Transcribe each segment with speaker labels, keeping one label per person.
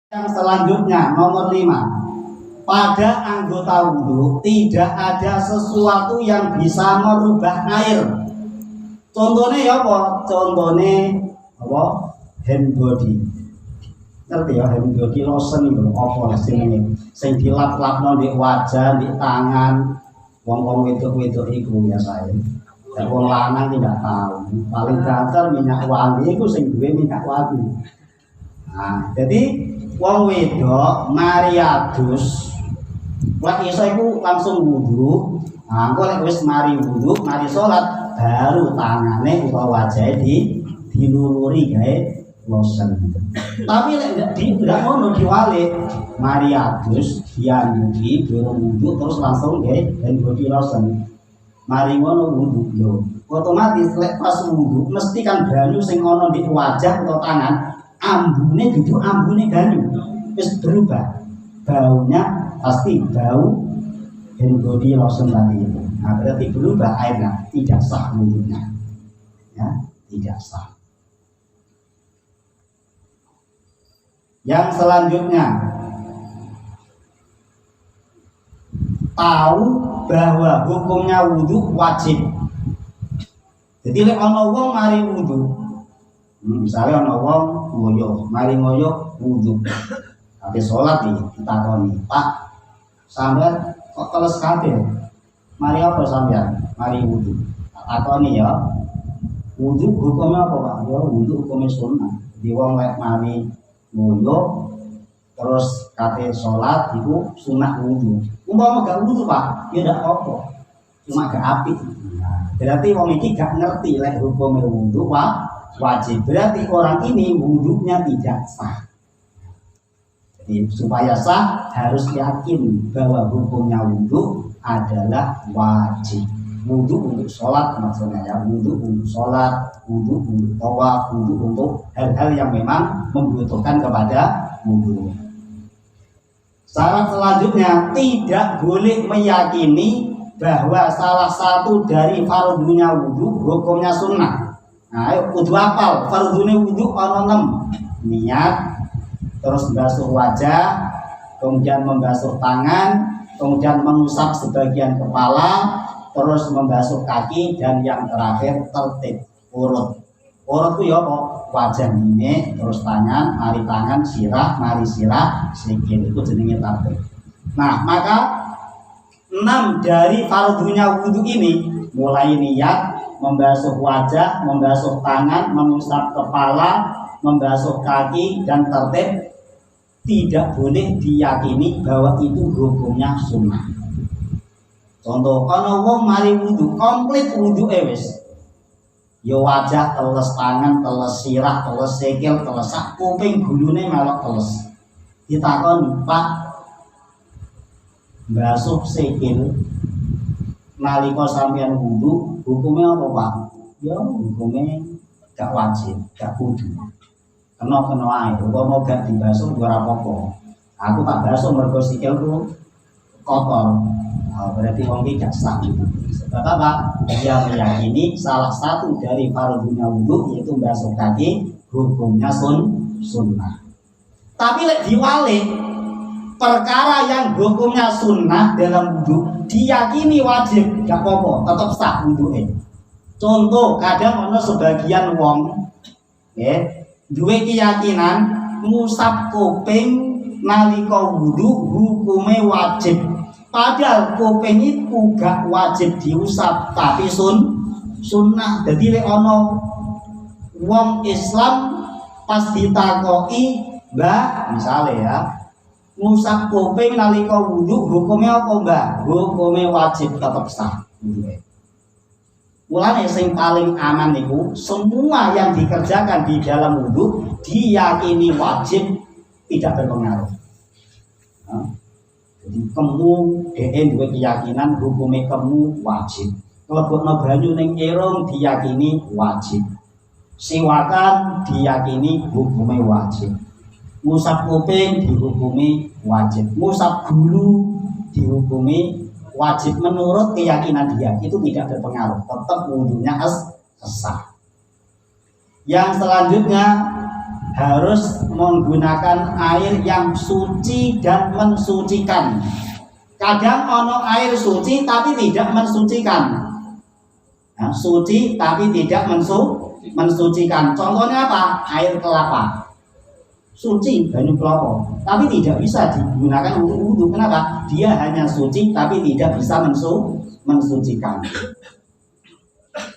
Speaker 1: Yang selanjutnya nomor 5, pada anggota wudhu tidak ada sesuatu yang bisa merubah air. Contohnya ya apa? Contohnya apa? Hand body. Ngerti ya, hand body lotion itu apa jenenge? Sing dilap-lapno di wajah, di tangan. Wong-wong wedok-wedok iku biasae. Ya wong lanang tidak tahu. Paling dasar minyak wangi iku sing duwe minyak wangi. Nah, jadi wong wedok mari adus, lek iso iku langsung wudu. Nah, engko lek wis mari wudu, mari salat, baru tangane utawa wajahe diluluri gawe lotion. Tapi lek ndak ngono diwalik, mari adus, dianyuki, durung wudu terus langsung gawe hand body lotion. Mari ngono wudu lho. Otomatis lek pas wudu mesti kan banyu sing ana di wajah atau tangan ambune duduk ambune banyu wis berubah, baunya pasti bau hand body lotion tadi itu. Nah, berarti berubah airnya, tidak sah wudhunya, ya, tidak sah. Yang selanjutnya, tahu bahwa hukumnya wudhu wajib. Jadi lek ana wong mari wudhu, misalnya ana wong ngoyo, mari ngoyo wudhu. Habis sholat nih ditakoni, Pak, sampean kok teles kabeh? Mari apa sampean? Mari wudhu. Takoni ya. Wudhu hukumnya apa, Pak? Ya wudhu hukumnya sunnah. Di wong lek mari ngoyo terus kate sholat itu sunnah wudhu. Umpama gak wudhu, Pak, ya ndak apa. Cuma gak apik. Nah, berarti wong iki gak ngerti lek hukumnya wudhu wajib. Berarti orang ini wudhunya tidak sah. Jadi supaya sah harus yakin bahwa hukumnya wudhu adalah wajib. Wudhu untuk sholat maksudnya ya, wudhu untuk sholat, wudhu untuk tawaf, wudhu untuk hal-hal yang memang membutuhkan kepada wudhu. Syarat selanjutnya, tidak boleh meyakini bahwa salah satu dari fardhunya wudhu hukumnya sunnah. Nah, ayo kudu apal fardhune wudhu ana 6. Niat, terus membasuh wajah, kemudian membasuh tangan, kemudian mengusap sebagian kepala, terus membasuh kaki, dan yang terakhir tertib urut. Urut itu ya apa? Wajah ini, terus tangan, mari tangan, sirah, mari sirah, sikil, itu jenenge tertib. Nah, maka 6 dari fardhunya wudhu ini, mulai niat, membasuh wajah, membasuh tangan, mengusap kepala, membasuh kaki, dan tertib, tidak boleh diyakini bahwa itu hukumnya sunnah. Contoh, kalau wong mari wudhu, komplit wudhu wis, ya wajah teles, tangan teles, sirah teles, sikil teles, sak kuping gulune melok teles. Ditakoni, Pak, basuh sikil nalika sampeyan wudhu hukumnya apa, Pak? Ya hukumnya gak wajib, gak kudu. Kena ae, umpama gak dibasuh ora apa-apa. Aku tak basuh mergo sikilku kotor. Nah, berarti wong iki gak sah gitu. Sebab apa? Dia meyakini salah satu dari fardhunya wudhu yaitu basuh kaki hukumnya sunnah. Tapi lek diwalik perkara yang hukumnya sunnah dalam wudhu diyakini wajib, gak apa-apa, tetap sah wudhunya. Contoh, kadang ada sebagian wong duwe keyakinan ngusap kuping nalika wudhu hukume wajib. Padahal kuping itu gak wajib diusap, tapi sunnah. Jadi lek ana wong Islam pas ditakoki, Mbak, misalnya ya, ngusap kuping nalika wudhu hukumnya apa, Mbak? Hukumnya wajib, tetap sah. Mulane sing paling aman niku semua yang dikerjakan di dalam wudhu diyakini wajib, tidak berpengaruh. Nah, jadi kemu duwe keyakinan hukumnya kemu wajib. Mlebokno banyu ning irung diyakini wajib. Siwakan diyakini hukumnya wajib. Ngusap kuping dihukumi wajib, ngusap gulu dihukumi wajib menurut keyakinan dia, itu tidak berpengaruh, tetap wudhunya sah. Yang selanjutnya harus menggunakan air yang suci dan mensucikan. Kadang ono air suci tapi tidak mensucikan. Nah, suci tapi tidak mensucikan. Contohnya apa? Air kelapa. Suci banyu kelapa, tapi tidak bisa digunakan untuk wudhu. Kenapa? Dia hanya suci tapi tidak bisa mensucikan.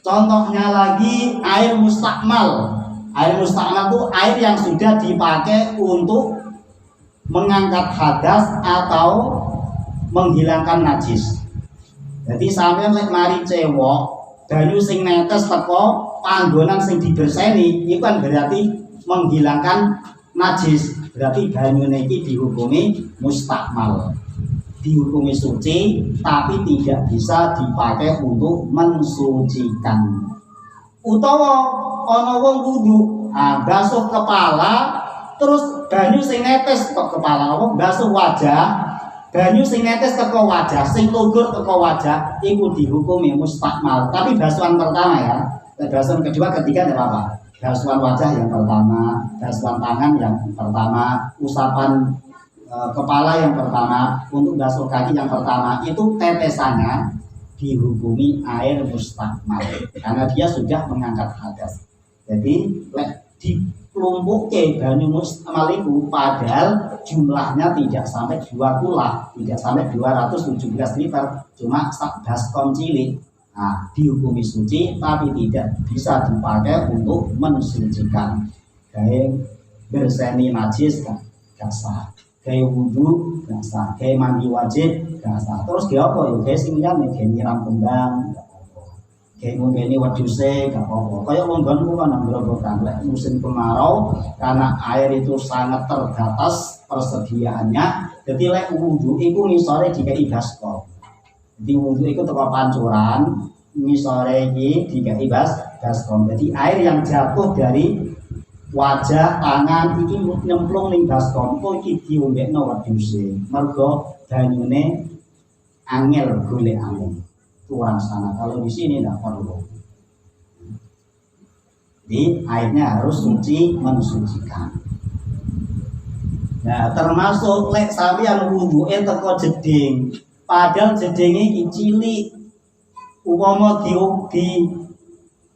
Speaker 1: Contohnya lagi air mustakmal. Air mustakmal itu air yang sudah dipakai untuk mengangkat hadas atau menghilangkan najis. Jadi sampeyan lek mari cewek banyu sing netes teko panggonan sing diberseni, itu kan berarti menghilangkan najis. Berarti banyu iki dihukumi mustakmal, dihukumi suci tapi tidak bisa dipakai untuk mensucikan. Utawa ana wong wudu, basuh kepala terus banyu sing netes ke kepala, basuh wajah, banyu sing netes teko wajah, sing lugur teko wajah, iku dihukumi mustakmal. Tapi basuhan pertama ya, basuhan kedua, ketiga tidak apa-apa. Basuhan wajah yang pertama, basuhan tangan yang pertama, usapan kepala yang pertama, untuk basuh kaki yang pertama, itu tetesannya dihukumi air mustakmal karena dia sudah mengangkat hadas. Jadi dikelumpuke banyu mustakmal itu padahal jumlahnya tidak sampai 2 kula, tidak sampai 217 liter, cuma sak baskom cilik. Nah, dihukumi suci tapi tidak bisa dipakai untuk mensucikan. Kayak berseni najis gak sah, kayak wudhu gak sah, kayak mandi wajib gak sah. Terus dia apa ya? Kayak sing liyane kayak nyiram kembang gak apa-apa, kayak ngomeni wedhuse gak apa-apa. Kayak monggonku kan nambrobokan lek musim kemarau karena air itu sangat terbatas persediaannya. Jadi lek wudhu iku ngisore dikai baskom. Jadi wudhu itu teko pancuran, ngisore iki dikai baskom. Jadi air yang jatuh dari wajah, tangan iki nyemplung ning baskom, kok iki diombekno wedhuse. Mergo banyune angel golek angin. Kurang sana. Kalau di sini tidak perlu. Jadi airnya harus suci mensucikan. Nah, termasuk lek sampeyan wuduke teko jeding, padahal jedinge iki cilik. Upama di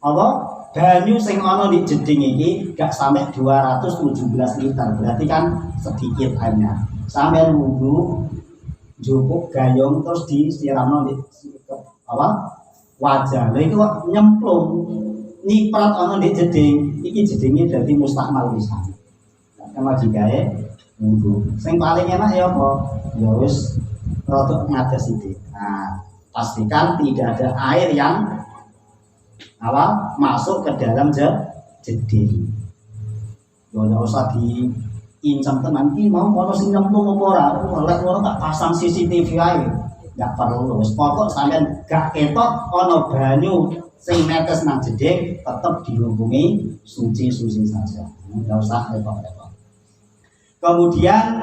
Speaker 1: apa? Banyu sing ana di jeding iki gak sampai 217 liter, berarti kan sedikit airnya. Sampai wudu cukup gayung terus disiramno di apa? Wajah. Lha itu nyemplung nyiprat ana di jeding, iki jedinge dadi mustakmal pisan. Sama digawe wudu. Sing paling enak ya apa? Ya wis rada ngadas sithik. Nah, pastikan tidak ada air yang masuk ke dalam jeding. Ya ora usah diincem tenan iki mau ono sing nyemplung apa ora. Lek ngono tak pasang CCTV ae. Enggak perlu. Wis pokok sampean gak ketok ono banyu sing netes nang jeding, tetep dihukumi suci-suci saja. Enggak usah repot-repot. Kemudian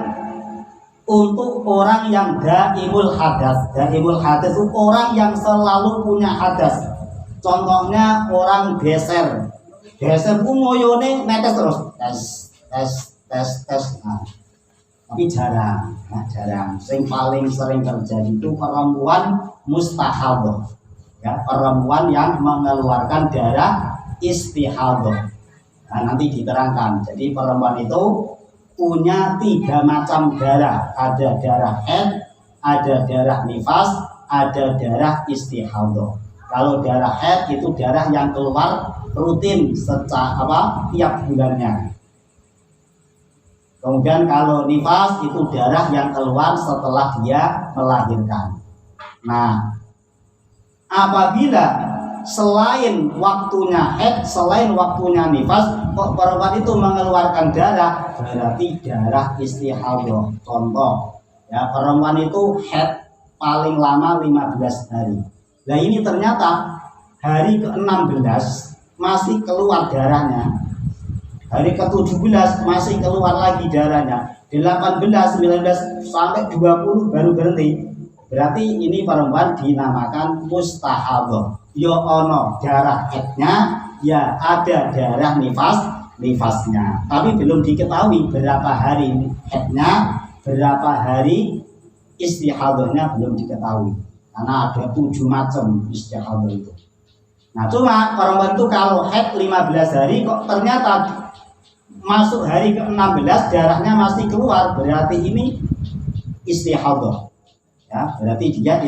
Speaker 1: untuk orang yang daimul hadas itu orang yang selalu punya hadas. Contohnya orang geser ngoyone netes terus, tes. Nah, tapi jarang. Yang paling sering terjadi itu perempuan mustahadah, ya, perempuan yang mengeluarkan darah istihadah. Nah, nanti diterangkan. Jadi perempuan itu punya 3 macam darah. Ada darah haid, ada darah nifas, ada darah istihadah. Kalau darah haid itu darah yang keluar rutin tiap bulannya. Kemudian kalau nifas itu darah yang keluar setelah dia melahirkan. Nah, apabila selain waktunya haid, selain waktunya nifas, kok perempuan itu mengeluarkan darah, berarti darah istihadah. Contoh, ya, perempuan itu haid paling lama 15 hari. Nah, ini ternyata hari ke-16 masih keluar darahnya. Hari ke-17 masih keluar lagi darahnya. 18, 19 sampai 20 baru berhenti. Berarti ini perempuan dinamakan mustahadah. Ya ono darah haidnya, ya ada darah nifas, nifasnya, tapi belum diketahui berapa hari haidnya, berapa hari istihadahnya belum diketahui, karena ada 7 macam istihadah itu. Nah cuma perempuan itu kalau haid 15 hari kok ternyata masuk hari ke-16 darahnya masih keluar, berarti ini istihadah ya, berarti dia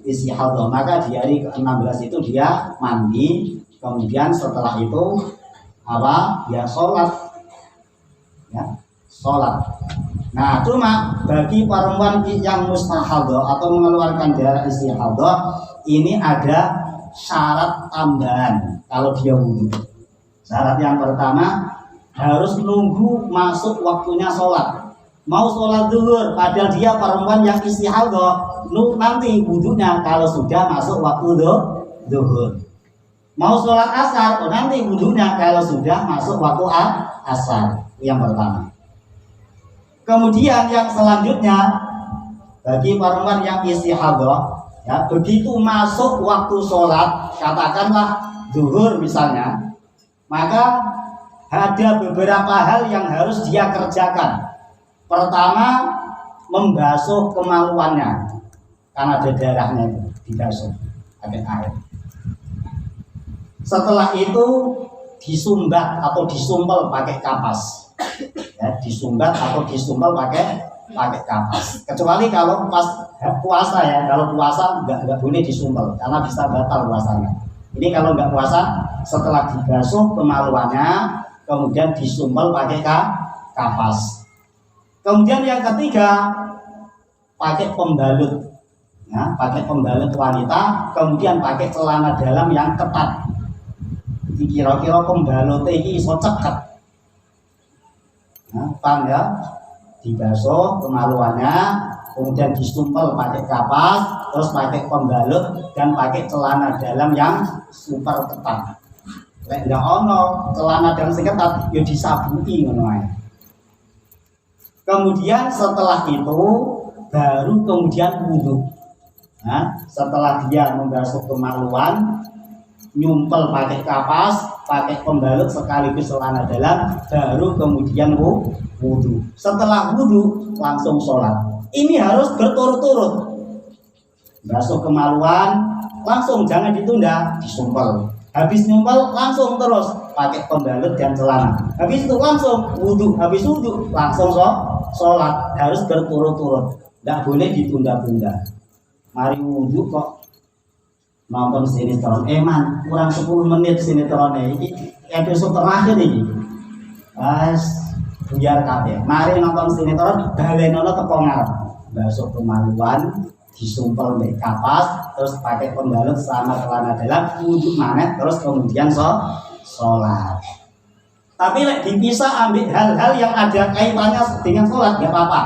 Speaker 1: istihadah. Maka di hari ke-16 itu dia mandi, kemudian setelah itu apa? Dia sholat ya, sholat. Nah cuma bagi perempuan yang mustahadah atau mengeluarkan darah istihadah ini ada syarat tambahan kalau dia wudhu. Syarat yang pertama harus nunggu masuk waktunya sholat. Mau sholat zuhur padahal dia perempuan yang istihadah, nanti wudhunya kalau sudah masuk waktu zuhur. Mau sholat asar, nanti wudhunya kalau sudah masuk waktu asar. Yang pertama. Kemudian yang selanjutnya bagi perempuan yang istihadah ya, begitu masuk waktu sholat, katakanlah zuhur misalnya, maka ada beberapa hal yang harus dia kerjakan. Pertama, membasuh kemaluannya karena ada darahnya itu, dibasuh pakai air. Setelah itu disumbat atau disumpel pakai kapas ya, disumbat atau disumpel pakai kapas. Kecuali kalau pas puasa ya, kalau puasa nggak boleh disumpel karena bisa batal puasanya. Ini kalau nggak puasa, setelah dibasuh kemaluannya kemudian disumpel pakai kapas. Kemudian yang ketiga pakai pembalut ya, pakai pembalut wanita, kemudian pakai celana dalam yang ketat. Kira-kira pembalutnya ini iso ceket. Nah, paham ya? Dibasuh kemaluannya, kemudian disumpel pakai kapas, terus pakai pembalut dan pakai celana dalam yang super ketat. Lek ndak ono celana dalam sing ketat, ya disabuni ngono ae. Kemudian setelah itu baru kemudian wudhu. Nah, setelah dia membasuh kemaluan, nyumpel pakai kapas, pakai pembalut sekaligus celana dalam, baru kemudian wudhu. Setelah wudhu langsung sholat. Ini harus berturut-turut. Basuh kemaluan langsung, jangan ditunda, disumpel. Habis nyumpel langsung terus pakai pembalut dan celana. Habis itu langsung wudhu, habis wudhu langsung sholat. Harus berturut-turut, tidak boleh ditunda-tunda. Mari wudhu kok nonton sinetron, man kurang 10 menit sinetronnya ini episode terakhir ini biar kabeh mari nonton sinetron balenono teko ngarep, basuh kemaluan, disumpel mbek kapas, terus pakai pembalut sama celana dalam, wudhu maneh, terus kemudian sholat. Tapi lek dipisah ambil hal-hal yang ada kaitannya dengan sholat gak apa-apa.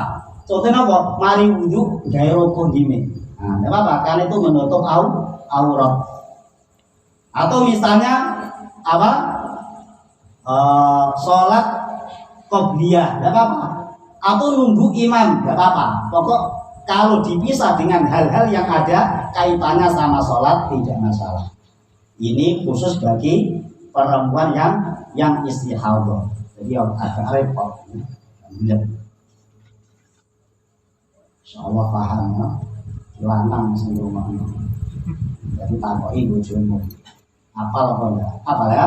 Speaker 1: Contohnya apa? Mari wudhu gawe rokok gini, nah gak apa-apa, kan itu menutup aurat. Atau misalnya apa, sholat qobliyah gak apa-apa, atau nunggu imam gak apa-apa. Pokok kalau dipisah dengan hal-hal yang ada kaitannya sama sholat tidak masalah. Ini khusus bagi perempuan yang istihadah, jadi agak repot ya. Insyaallah paham ya, lanang sing rumahnya. Jadi takoki bojomu. Apal apa enggak? Apal ya?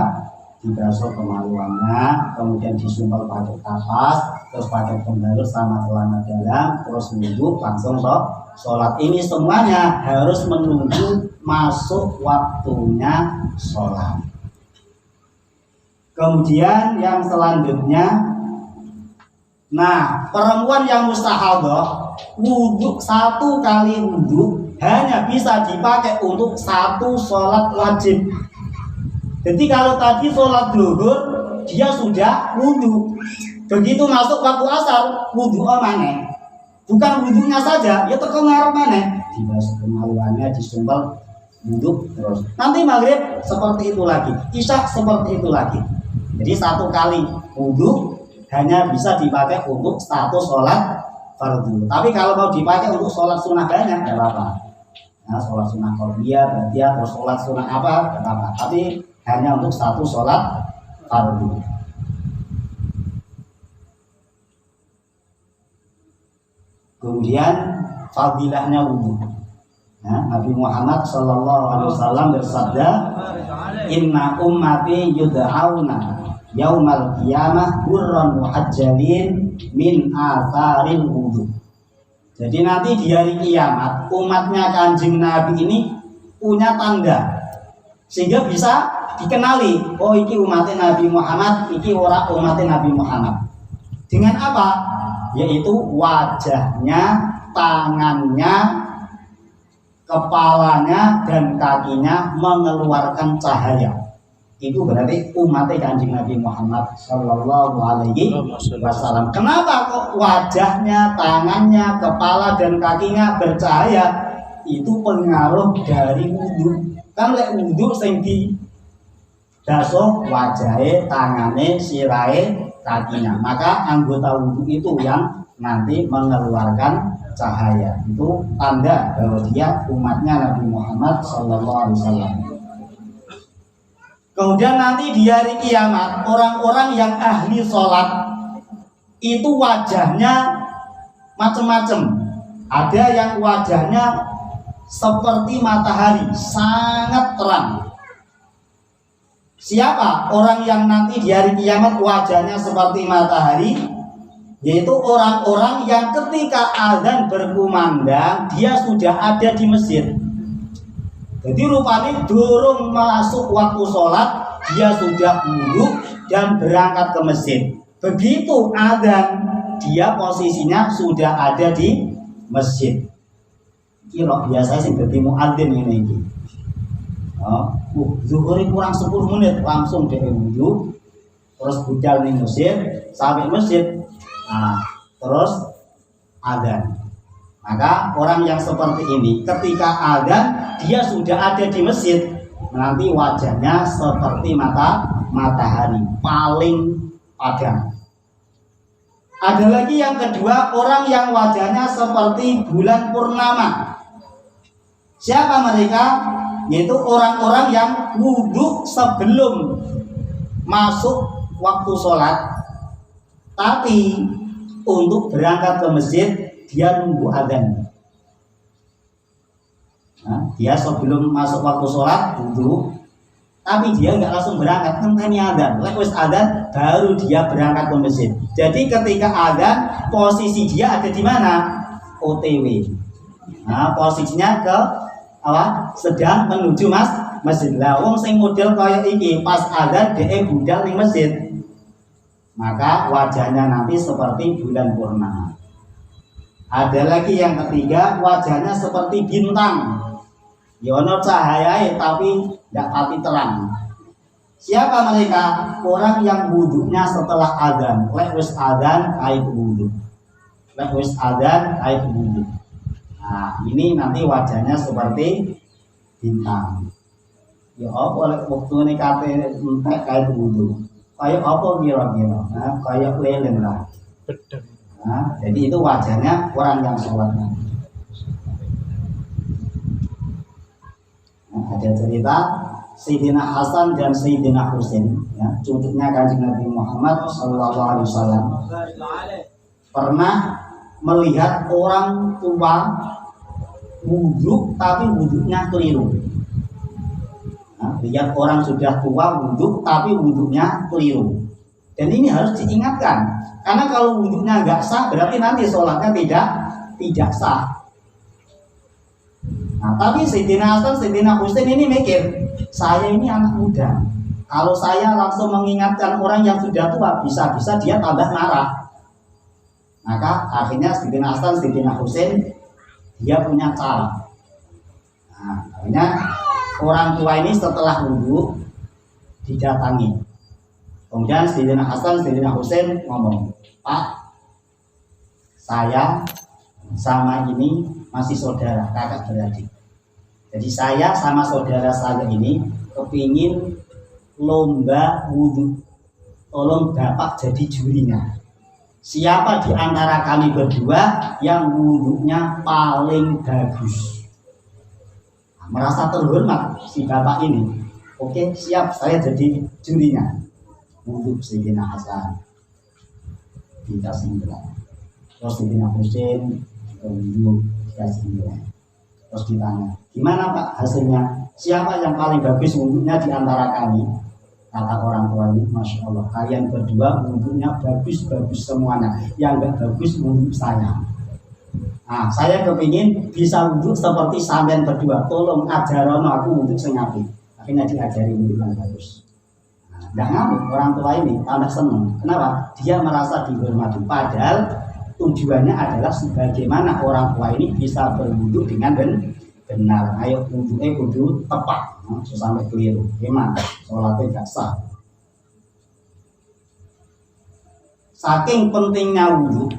Speaker 1: Dibasuh kemaluannya, kemudian disumpel pakai kapas, terus pakai pembalut sama celana dalam, terus wudhu langsung sholat. Ini semuanya harus menunggu masuk waktunya sholat. Kemudian yang selanjutnya, nah perempuan yang mustahadah, wudhu 1 kali wudhu hanya bisa dipakai untuk 1 sholat wajib. Jadi kalau tadi sholat zuhur dia sudah wudhu, begitu masuk waktu asar wudhu maneh, bukan wudhunya saja, ya teko ngarep maneh, dibasuh kemaluannya, disumpel, wudhu terus. Nanti maghrib seperti itu lagi, isya seperti itu lagi. Jadi 1 kali wudhu hanya bisa dipakai untuk 1 sholat fardu. Tapi kalau mau dipakai untuk sholat sunnah banyak, tidak apa-apa. Nah, sholat sunnah qobliyah, ba'diyah, atau sholat sunnah apa, tidak apa-apa. Tapi hanya untuk 1 sholat fardu. Kemudian fadilahnya wudhu. Nabi Muhammad Shallallahu Alaihi Wasallam bersabda, Inna ummati yud'auna yaumal qiyamah burran muhajjalin min atharil wudhu. Jadi nanti di hari kiamat umatnya Kanjeng Nabi ini punya tanda sehingga bisa dikenali, oh iki umatnya Nabi Muhammad, iki ora umatnya Nabi Muhammad. Dengan apa? Yaitu wajahnya, tangannya, kepalanya dan kakinya mengeluarkan cahaya. Itu berarti umatnya Kanjeng Nabi Muhammad Sallallahu Alaihi Wasallam. Kenapa kok wajahnya, tangannya, kepala dan kakinya bercahaya? Itu pengaruh dari wudhu. Kan lek wudhu sing di daso wajahe, tangane, sirahe, kakinya. Maka anggota wudhu itu yang nanti mengeluarkan cahaya. Itu tanda bahwa dia umatnya Nabi Muhammad Sallallahu Alaihi Wasallam. Kemudian nanti di hari kiamat orang-orang yang ahli sholat itu wajahnya macam-macam. Ada yang wajahnya seperti matahari, sangat terang. Siapa orang yang nanti di hari kiamat wajahnya seperti matahari? Yaitu orang-orang yang ketika azan berkumandang dia sudah ada di masjid. Jadi rupanya durung masuk waktu sholat dia sudah wudhu dan berangkat ke masjid. Begitu azan dia posisinya sudah ada di masjid. Kira biasa sih jadi muadzin ini. Zuhur kurang 10 menit langsung dia wudhu, terus budal di masjid sampai masjid. Terus azan. Maka orang yang seperti ini ketika azan dia sudah ada di masjid, nanti wajahnya seperti matahari, paling padam. Ada lagi yang kedua, orang yang wajahnya seperti bulan purnama. Siapa mereka? Yaitu orang-orang yang wudhu sebelum masuk waktu sholat, tapi untuk berangkat ke masjid dia nunggu adzan. Dia sebelum masuk waktu sholat wudhu, tapi dia nggak langsung berangkat, ngenteni adzan. Lepas adzan baru dia berangkat ke masjid. Jadi ketika adzan posisi dia ada di mana? OTW. Posisinya ke sedang menuju masjid. Lah wong sing model kaya iki pas adzan dhek budal ning masjid. Maka wajahnya nanti seperti bulan purnama. Ada lagi yang ketiga, wajahnya seperti bintang. Yono cahaya tapi tidak pati terang. Siapa mereka? Orang yang wudhunya setelah adzan. Lek wis adzan kait wudhu. Lek wis adzan kait wudhu. Ini nanti wajahnya seperti bintang. Ya apa lek waktune kate entek kait wudhu. Kayak apa kira-kira? Kayak lelen lah. Jadi itu wajahnya orang yang sholat. Ada cerita Sayyidina Hasan dan Sayyidina Husain, cucunya Kanjeng Nabi Muhammad Sallallahu Alaihi Wasallam, pernah melihat orang tua wudhu tapi wudhunya keliru. Lihat orang sudah tua wudhu tapi wudhunya keliru. Dan ini harus diingatkan, karena kalau wudhunya nggak sah berarti nanti sholatnya tidak sah. Tapi Sayyidina Hasan, Sayyidina Husain ini mikir, saya ini anak muda. Kalau saya langsung mengingatkan orang yang sudah tua, bisa-bisa dia tambah marah. Maka akhirnya Sayyidina Hasan, Sayyidina Husain dia punya cara. Akhirnya orang tua ini setelah wudhu didatangi. Kemudian Sayyidina Hasan, Sayyidina Husain ngomong, Pak, saya sama ini masih saudara, kakak beradik. Jadi saya sama saudara saya ini kepingin lomba wudhu. Tolong Bapak jadi jurinya. Siapa di antara kami berdua yang wudhunya paling bagus? Merasa terhormat si Bapak ini. Oke, siap, saya jadi jurinya. Wudhu Sayyidina Hasan dikasih gelar. Terus Sayyidina Husain wudhu dikasih nilai. Terus ditanya, gimana Pak hasilnya? Siapa yang paling bagus wudhunya di antara kami? Kata orang tua ini, Masya Allah, kalian berdua wudhunya bagus-bagus semuanya. Yang gak bagus wudhu saya. Nah, saya kepingin bisa wudhu seperti sampean berdua. Tolong ajarono aku wudhu sing apik. Akhirnya diajari wudhu yang bagus. Nah, ngamuk orang tua ini, tambah seneng. Kenapa? Dia merasa dihormati. Padahal tujuannya adalah sebagaimana orang tua ini bisa berwudhu dengan benar. Ayo wudhu tepat, sampai keliru. Gimana? Sholatnya gak sah. Saking pentingnya wudhu,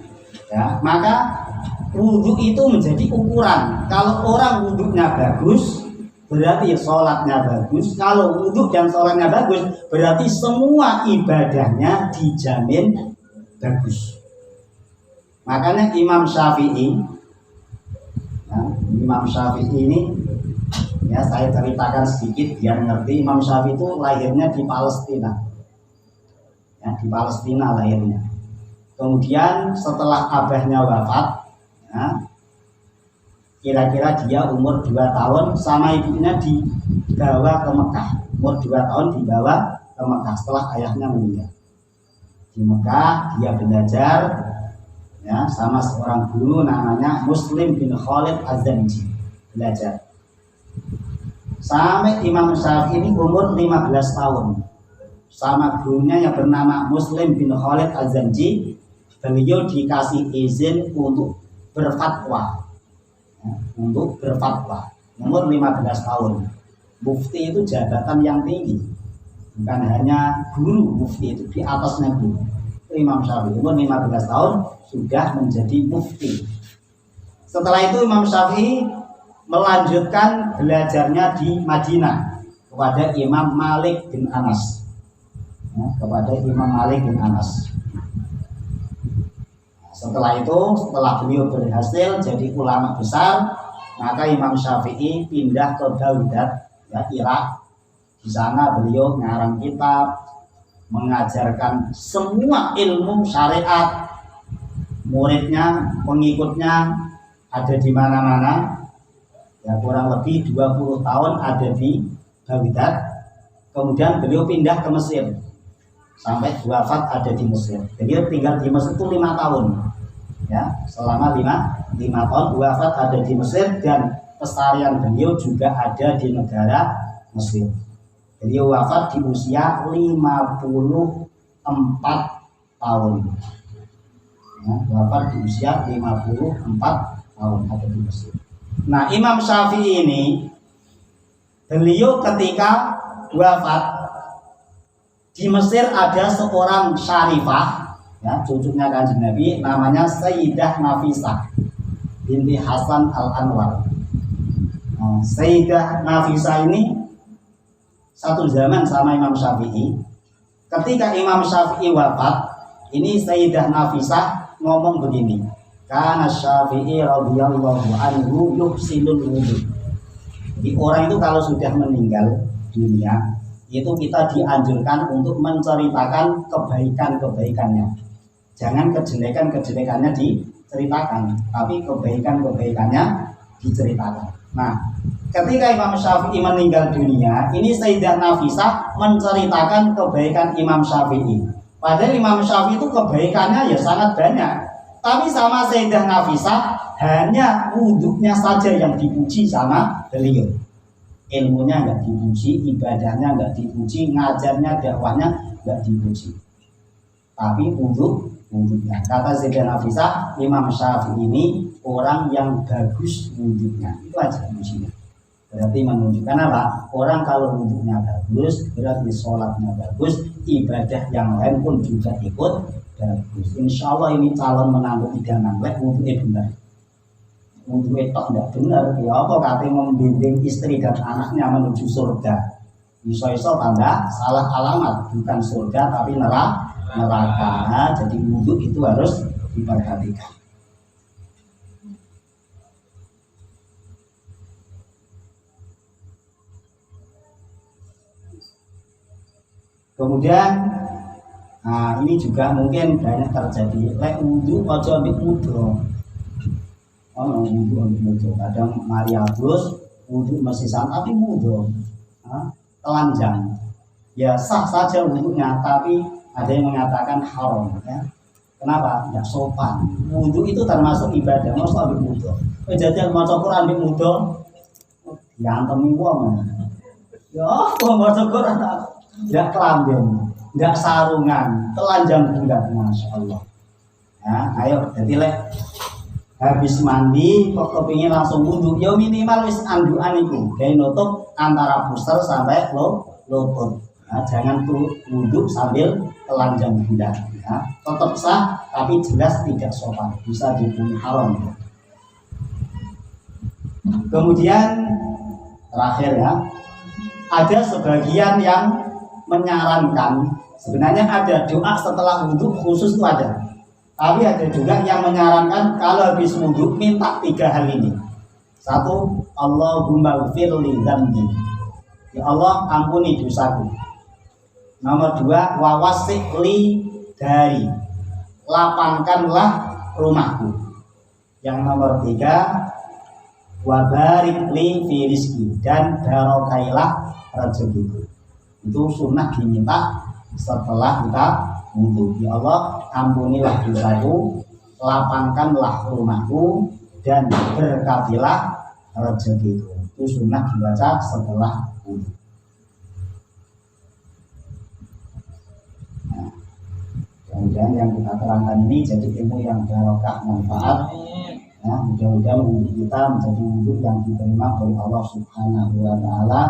Speaker 1: ya, maka wudhu itu menjadi ukuran. Kalau orang wudhunya bagus, berarti sholatnya bagus. Kalau wudhu dan sholatnya bagus, berarti semua ibadahnya dijamin bagus. Makanya Imam Syafi'i, ya, Imam Syafi'i ini, ya saya ceritakan sedikit biar ngerti. Imam Syafi'i itu lahirnya di Palestina, ya, di Palestina lahirnya. Kemudian setelah abahnya wafat, ya, kira-kira dia umur 2 tahun sama ibunya dibawa ke Mekah. Umur 2 tahun dibawa ke Mekah setelah ayahnya meninggal. Di Mekah dia belajar, ya, sama seorang guru namanya Muslim bin Khalid Az-Zanji. Belajar sampai Imam Syafi'i ini umur 15 tahun sama gurunya yang bernama Muslim bin Khalid Az-Zanji. Beliau dikasih izin untuk berfatwa, ya, untuk berfatwa umur 15 tahun. Mufti itu jabatan yang tinggi, bukan hanya guru. Mufti itu di atasnya guru. Imam Syafi'i umur 15 tahun sudah menjadi mufti. Setelah itu Imam Syafi'i melanjutkan belajarnya di Madinah kepada Imam Malik bin Anas, ya, kepada Imam Malik bin Anas. Setelah itu, setelah beliau berhasil jadi ulama besar, maka Imam Syafi'i pindah ke Baghdad, ya, Irak. Di sana beliau ngarang kitab, mengajarkan semua ilmu syariat. Muridnya, pengikutnya ada di mana-mana. Ya, kurang lebih 20 tahun ada di Baghdad. Kemudian beliau pindah ke Mesir sampai wafat ada di Mesir. Beliau tinggal di Mesir itu 5 tahun. Ya, selama 5 tahun wafat ada di Mesir, dan pesarian beliau juga ada di negara Mesir. Beliau wafat di usia 54 tahun. Ya, wafat di usia 54 tahun ada di Mesir. Nah, Imam Syafi'i ini beliau ketika wafat di Mesir ada seorang syarifah, ya, cucunya Kanjeng Nabi, namanya Sayyidah Nafisah binti Hasan Al-Anwar. Nah, Sayyidah Nafisah ini satu zaman sama Imam Syafi'i. Ketika Imam Syafi'i wafat, ini Sayyidah Nafisah ngomong begini, karena Syafi'i radhiyallahu anhu yuhsinul wudhu. Jadi orang itu kalau sudah meninggal dunia, itu kita dianjurkan untuk menceritakan kebaikan-kebaikannya. Jangan kejelekan-kejelekannya diceritakan, tapi kebaikan-kebaikannya diceritakan. Nah, ketika Imam Syafi'i meninggal dunia, ini Sayyidah Nafisah menceritakan kebaikan Imam Syafi'i. Padahal Imam Syafi'i itu kebaikannya ya sangat banyak, tapi sama Sayyidah Nafisah hanya wudhunya saja yang dipuji sama beliau. Ilmunya nggak dipuji, ibadahnya nggak dipuji, ngajarnya, dakwahnya nggak dipuji. Tapi wudhunya, kata Sayyidah Nafisah, Imam Syafi'i ini orang yang bagus wudhunya. Itu aja pujinya. Berarti menunjukkan apa? Orang kalau wudhunya bagus, berarti sholatnya bagus, ibadah yang lain pun juga ikut bagus. Insya Allah ini calon menantu idaman, wudhunya benar. Wudhunya tok tidak benar, ya apa katanya membimbing istri dan anaknya menuju surga. Iso-iso tanda salah alamat, bukan surga tapi neraka. Nah, jadi wudhu itu harus diperhatikan. Kemudian, nah ini juga mungkin banyak terjadi. Lek wudhu ojo ambek mudho. Ono wudu kadang mari abus wudu masih sama tapi wudu telanjang. Ya sah saja wudunya, tapi ada yang mengatakan haram ya. Kenapa? Tidak sopan. Wudu itu termasuk ibadah, masa ambil wudu. Jadi maca Quran ambil wudu, diantemi wong. Ya, wong maca Quran tidak kelamben, tidak sarungan, telanjang bulat, masya Allah. Ya, ayo, jadi habis mandi kok kepingin langsung wudu, ya minimal wis andukan itu, kayak nutup antara pusar sampai lutut. Nah, jangan tuh wudu sambil telanjang bulat. Ya, tetap sah, tapi jelas tidak sopan, bisa dihukumi haram. Kemudian terakhir ya, ada sebagian yang menyarankan sebenarnya ada doa setelah wudhu khusus itu ada. Tapi ada juga yang menyarankan kalau habis wudhu minta 3 hal ini. 1. Allahumma ghfirli dzambi. Ya Allah ampuni dosaku. Nomor 2, wawasi'li dari. Lapangkanlah rumahku. Yang nomor 3, wabarik li fi rizki, dan barokailah rezekiku. Itu sunnah diminta setelah kita wudhu. Ya Allah ampunilah dosaku, lapangkanlah rumahku, dan berkatilah rezekiku. Itu sunnah dibaca setelah wudhu. Nah, kemudian yang kita terangkan ini jadi ilmu yang barokah manfaat. Ya, mudah-mudahan wudhu kita menjadi wudhu yang diterima oleh Allah Subhanahu wa Ta'ala.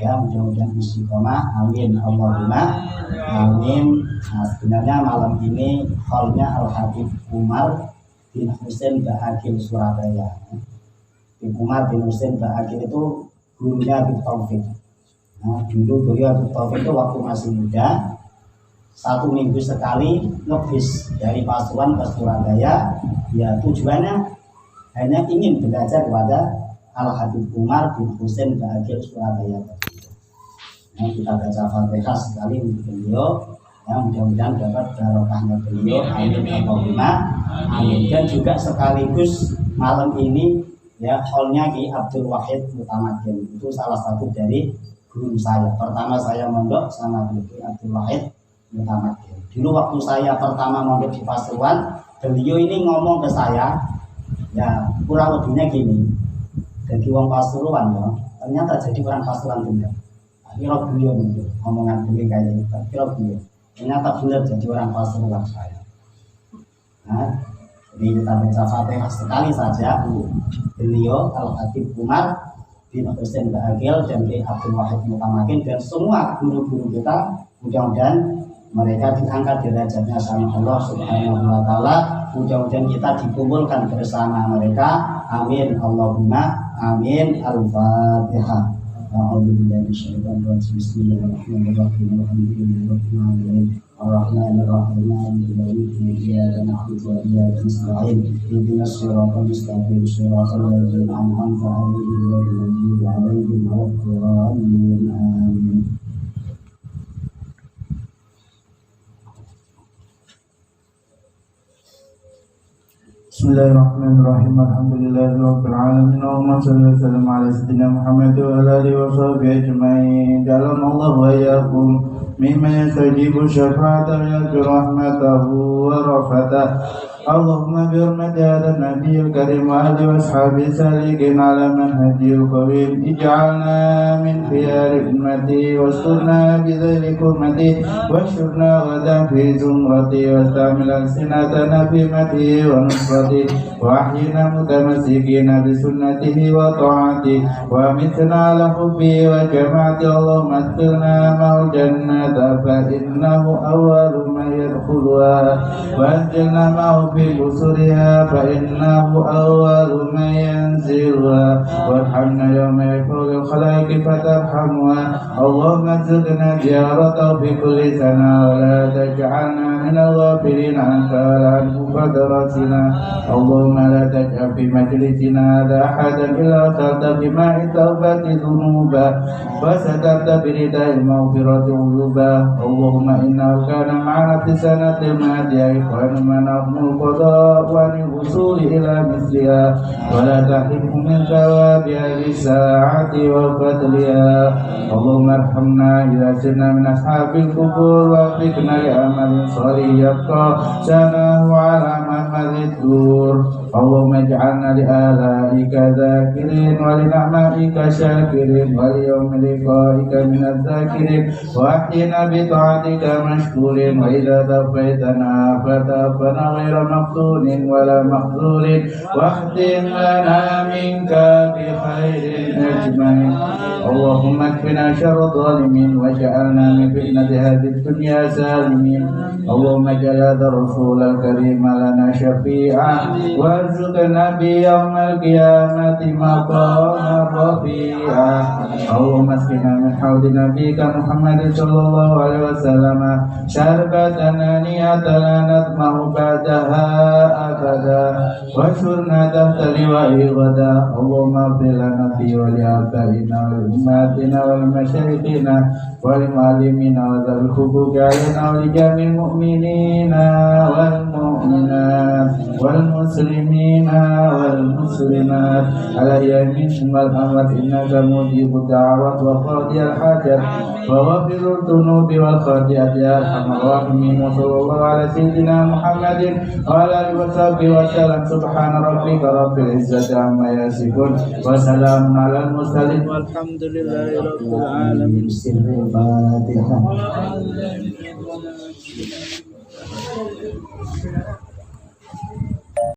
Speaker 1: Ya, mudah-mudahan istiqomah. Amin Allahumma amin. Nah, sebenarnya malam ini hallnya Al-Habib Umar bin Husain Ba'akil Surabaya. Umar bin Husain Ba'akil itu gurunya Habib Taufik. Nah, dulu beliau Habib Taufik itu waktu masih muda 1 minggu sekali ngebis dari Pasuruan ke Surabaya. Ya, tujuannya hanya ingin belajar kepada Al-Habib Umar bin Husain Ba'akil Surabaya. Nah, kita baca Fatihah sekali untuk beliau. Ya, mudah-mudahan dapat barokahnya beliau. Amin Allahumma amin. Dan juga sekaligus malam ini ya hallnya Ki Abdul Wahid Mutamakin. Itu salah satu dari guru saya. Pertama saya mondok sama Ki Abdul Wahid Mutamakin. Dulu waktu saya pertama mondok di Pasuruan, beliau ini ngomong ke saya, ya kurang lebihnya gini, jadi wong Pasuruan ya, ternyata jadi orang Pasuruan juga. Kira beliau itu omongan beliau kayak gitu, kira beliau ternyata benar jadi orang Pasuruan saya. Nah, jadi kita baca Fatihah sekali saja. Beliau Al-Habib Umar bin Husain Ba'akil dan Ki Abdul Wahid Mutamakin dan semua guru-guru kita, mudah-mudahan mereka diangkat derajatnya sama Allah Subhanahu wa Ta'ala. Mudah-mudahan kita dikumpulkan bersama mereka. Amin Allahumma amin. Al-Fatihah. A'udzubillahi minasyaitonir rajim. Bismillahirrahmanirrahim. Alhamdulillahirabbil alamin. Arrahmanir rahim. Maliki yaumiddin. Iyyaka na'budu wa iyyaka nasta'in. Ihdinas siratal mustaqim. Shiratal ladzina an'amta 'alaihim ghairil maghdubi 'alaihim waladdallin. Amin.
Speaker 2: Bismillahirrahmanirrahim. Alhamdulillahirabbil alamin. Allahumma shalli wa sallim ala sayyidina Muhammad wa ala alihi wa sahbihi ajma'in. Ja'alallahu wa iyyakum mimman yastajibu syafa'ata wa yarju rahmatahu wa rafatahu. Allahumma bi hurmati hadha an-nabiyil karim wa alihi wa ashabihi salikin ala manhajil qawim. Ij'alna min khiyari ummati wasturna bi dhilli hurmati washurna ghadan fi zumrati wastamil alsinatana fi mati wa nusrati wa ahyina mutamassikina bi sunnatihi wa ta'ati wa mitna ala hubbi wa jama'ati. Allahumma adkhilna ma'al jannata fa innahu awwalu ma yadkhuluha wa anjilna ma'al في قصورها فإنه أول من ينزلها وارحمنا يوم يفوق الخلائق فترحمها اللهم ارزقنا زيارته في كل سنة ولا تجعلنا من الغافلين عنك ولا عن مقدراتنا اللهم لا تجعل في مجلسنا هذا أحدا إلا أرسلت بماء التوبة ذنوبا وسترت برداء المغفرة عيوبا اللهم إنه كان معنا في السنة الماضية إخواننا نحن القضاء والوصول إلى مثلها ولا تحرمه من ثواب هذه الساعة وفضلها اللهم ارحمنا إذا سرنا من أصحاب القبور ووفقنا لعمل صالح يبقى سناه على محمد الدور اللهم اجعلنا لآلائك ذاكرين ولنعمائك شاكرين وليوم لقائك من الذاكرين واحينا بطاعتك مشكورين وإذا توفيتنا فتوفنا غير مفتون ولا مخذول واختم لنا منك بخير أجمعين اللهم اكفنا شر الظالمين واجعلنا من فتنة هذه الدنيا سالمين اللهم اجعل هذا الرسول الكريم لنا شفيعا وارزقنا بيوم القيامة مقاما رفيعا اللهم اسقنا من حوض نبيك محمد صلى الله عليه وسلم شربة هنيئة لا نطمع بعدها أبدا واشرنا تحت لواء غدا اللهم اغفر لنا في ولآبائنا ولأمهاتنا ولمشايخنا ولمعلمينا وذوي الحقوق علينا ولجميع المؤمنين والمؤمنات والمسلمين والمسلمات الأحياء منهم والأموات إنك مجيب الدعوات وقاضي الحاجات وغفر الذنوب والخطيئات يا أرحم الراحمين وصلى الله على سيدنا محمد وعلى آله وصحبه وسلم سبحان ربك رب العزة عما يصفون وسلام على المرسلين والحمد لله رب العالمين. الفاتحة.